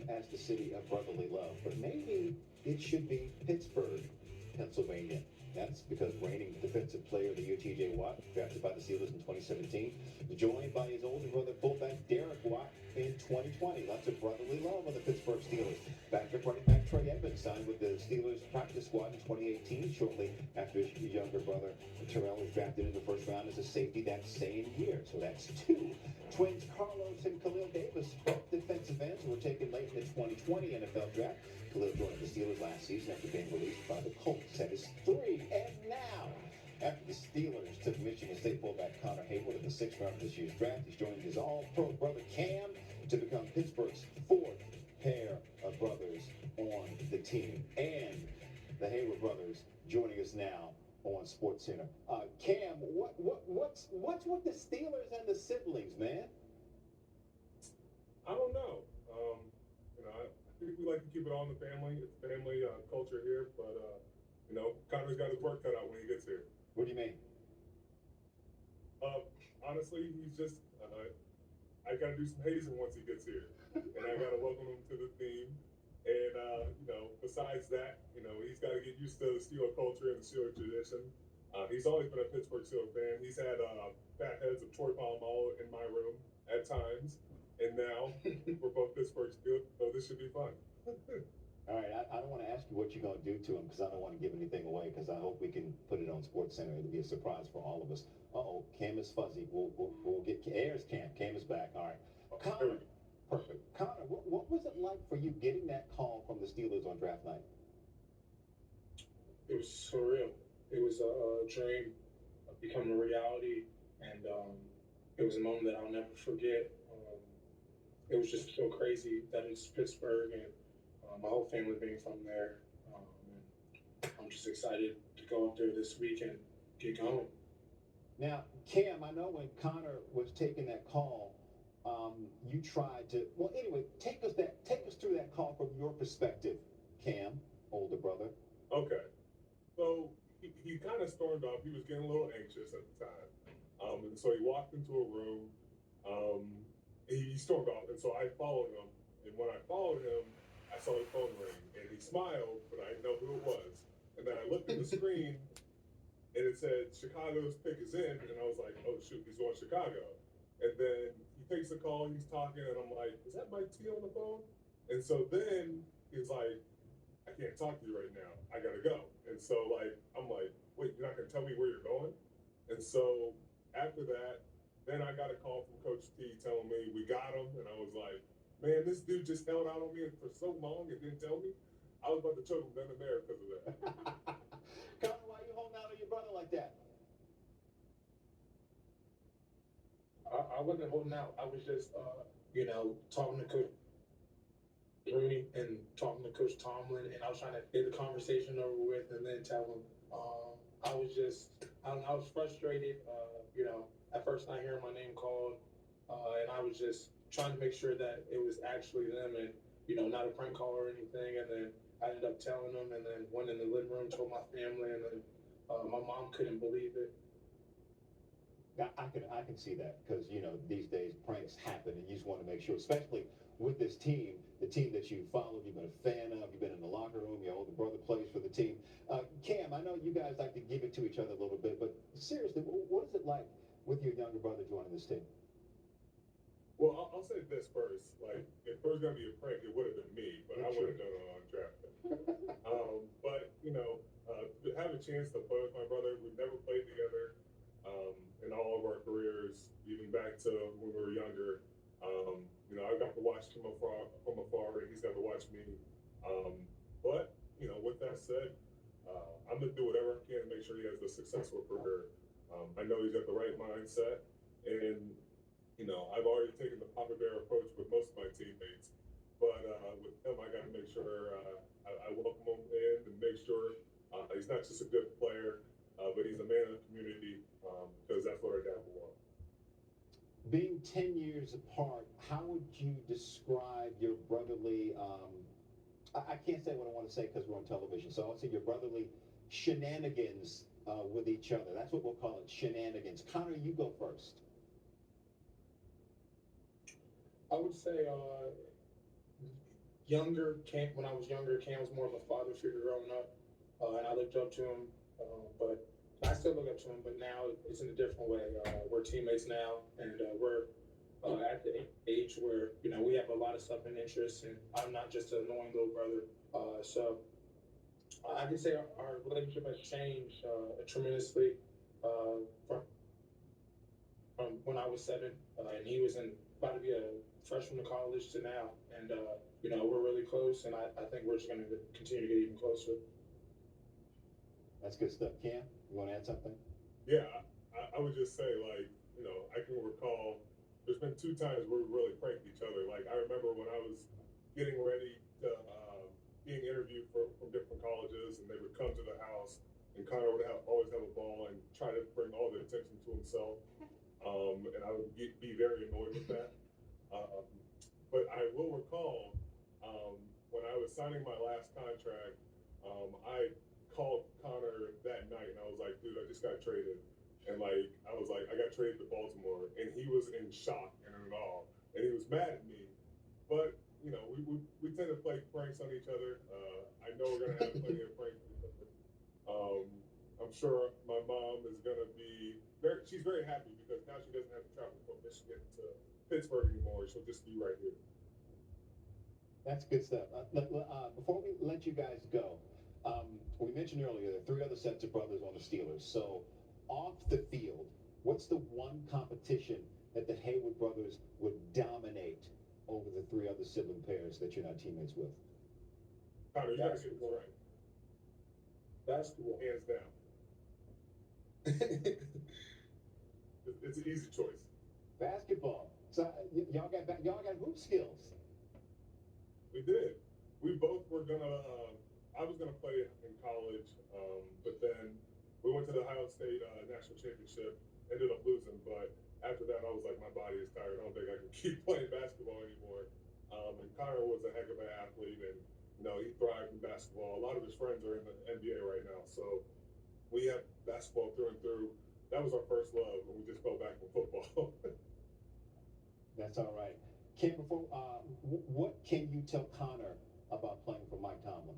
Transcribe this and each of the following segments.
as the city of brotherly love, but maybe it should be Pittsburgh, Pennsylvania. That's because reigning defensive player of the year, T.J. Watt, drafted by the Steelers in 2017, joined by his older brother, fullback Derek Watt, in 2020. Lots of brotherly love with the Pittsburgh Steelers. Backup running back Trey Edmonds signed with the Steelers practice squad in 2018, shortly after his younger brother Terrell was drafted in the first round as a safety that same year. So that's two. Twins Carlos and Khalil Davis, both defensive ends, were taken late in the 2020 NFL draft. Khalil joined the Steelers last season after being released by the Colts. That is three. And now, after the Steelers took Michigan State fullback Connor Haywood in the sixth round of this year's draft, he's joined his all-pro brother Cam to become Pittsburgh's fourth pair of brothers on the team. And the Haywood brothers joining us now on SportsCenter. Cam, what's with the Steelers and the siblings, man? I don't know. I think we like to keep it all in the family. It's family culture here, but Connor's got his work cut out when he gets here. What do you mean? Honestly, he's just. I got to do some hazing once he gets here, and I got to welcome him to the team. And besides that, he's got to get used to the Steeler culture and the Steeler tradition. He's always been a Pittsburgh Steelers fan. He's had fat heads of Troy Polamalu in my room at times. And now we're both Pittsburgh Steelers, so this should be fun. All right, I don't want to ask you what you're going to do to him because I don't want to give anything away because I hope we can put it on SportsCenter. It'll be a surprise for all of us. Uh-oh, Cam is fuzzy. We'll get Ayers Cam. Cam is back. All right. Connor, perfect. Connor, what was it like for you getting that call from the Steelers on draft night? It was surreal. It was a dream becoming a reality, and it was a moment that I'll never forget. It was just so crazy that it's Pittsburgh and my whole family being from there. And I'm just excited to go up there this week and get going. Now, Cam, I know when Connor was taking that call, you tried to. Well, anyway, take us through that call from your perspective, Cam, older brother. Okay, so he kind of stormed off. He was getting a little anxious at the time, and so he walked into a room. He stormed off, and so I followed him. And when I followed him, I saw his phone ring, and he smiled, but I didn't know who it was. And then I looked at the screen, and it said Chicago's pick is in, and I was like, oh shoot, he's going Chicago. And then he takes the call, he's talking, and I'm like, is that Mike T on the phone? And so then he's like, I can't talk to you right now. I gotta go. And so I'm like, wait, you're not gonna tell me where you're going? And so after that, then I got a call from Coach T telling me we got him, and I was like, man, this dude just held out on me for so long and didn't tell me. I was about to choke him then and there because of that. Connor, why are you holding out on your brother like that? I wasn't holding out. I was just, talking to Coach Rooney and talking to Coach Tomlin, and I was trying to get the conversation over with and then tell him. I was frustrated, at first not hearing my name called, and I was just trying to make sure that it was actually them and, not a prank call or anything. And then I ended up telling them, and then went in the living room, told my family, and then my mom couldn't believe it. I can see that because, these days pranks happen and you just want to make sure, especially with this team, the team that you followed, you've been a fan of, you've been in the locker room, your older brother plays for the team. Cam, I know you guys like to give it to each other a little bit, but seriously, what is it like with your younger brother joining this team? Well, I'll say this first. If there was going to be a prank, it would have been me, but I would have done it on draft day. But, to have a chance to play with my brother, we've never played together in all of our careers, even back to when we were younger. I got to watch him from afar, and he's got to watch me. But, with that said, I'm going to do whatever I can to make sure he has a successful career. I know he's got the right mindset, and I've already taken the Papa Bear approach with most of my teammates, but with him, I got to make sure I welcome him in and make sure he's not just a good player, but he's a man of the community because that's what our dad will want. Being 10 years apart, how would you describe your brotherly, I can't say what I want to say because we're on television, so I'll say your brotherly shenanigans with each other. That's what we'll call it, shenanigans. Connor, you go first. I would say when I was younger, Cam was more of a father figure growing up, and I looked up to him. But I still look up to him, but now it's in a different way. We're teammates now, and we're at the age where we have a lot of stuff in interest, and I'm not just an annoying little brother. So I can say our relationship has changed tremendously from when I was 7, and he was about to be a freshman in college to now, and we're really close, and I think we're just going to continue to get even closer. That's good stuff. Cam, you want to add something? Yeah, I would just say, like, I can recall there's been 2 times where we really pranked each other. Like, I remember when I was getting ready to being interviewed from different colleges, and they would come to the house, and Connor would always have a ball and try to bring all the attention to himself. And I would be very annoyed with that. But I will recall when I was signing my last contract, I called Connor that night and I was like, dude, I just got traded. And like, I was like, I got traded to Baltimore, and he was in shock and in awe, and he was mad at me. But we tend to play pranks on each other. I know we're gonna have plenty of pranks on each other. I'm sure my mom is gonna be she's very happy because now she doesn't have to travel from Michigan to Pittsburgh anymore. She'll just be right here. That's good stuff. Before we let you guys go, we mentioned earlier there are 3 other sets of brothers on the Steelers. So off the field, what's the one competition that the Hayward brothers would dominate over the 3 other sibling pairs that you're not teammates with? Connor, you gotta get this right. Basketball, hands down. It's an easy choice. Basketball. So y'all got hoop skills. We did. We both were gonna. I was gonna play in college, but then we went to the Ohio State national championship. Ended up losing, but after that, I was like, my body is tired. I don't think I can keep playing basketball anymore. And Connor was a heck of an athlete, and he thrived in basketball. A lot of his friends are in the NBA right now, so we have basketball through and through. That was our first love, and we just fell back in football. That's all right. Kim, what can you tell Connor about playing for Mike Tomlin?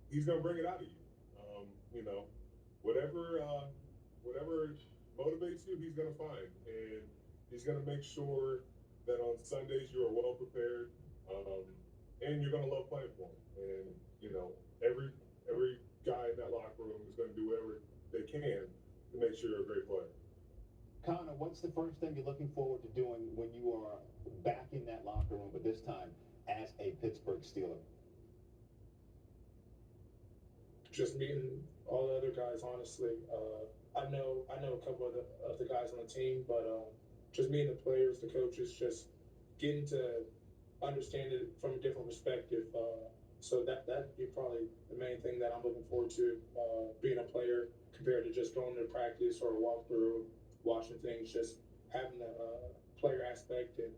He's gonna bring it out of you. Whatever motivates you, he's gonna find, and he's gonna make sure that on Sundays you are well prepared, and you're gonna love playing for him. And every guy in that locker room is gonna do whatever they can to make sure you're a great player. Connor, what's the first thing you're looking forward to doing when you are back in that locker room, but this time as a Pittsburgh Steeler? just meeting all the other guys, honestly. I know a couple of the guys on the team, but just meeting the players, the coaches, just getting to understand it from a different perspective. So that'd be probably the main thing that I'm looking forward to, being a player compared to just going to practice or a walkthrough, watching things, just having the player aspect and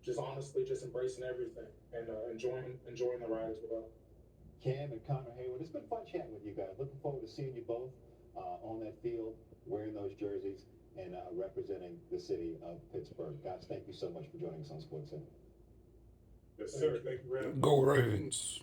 just honestly just embracing everything and enjoying the ride as well. Cam and Connor Hayward, it's been fun chatting with you guys. Looking forward to seeing you both on that field, wearing those jerseys and representing the city of Pittsburgh. Guys, thank you so much for joining us on SportsCenter. Yes, sir. Thank you, Ram. Go Ravens.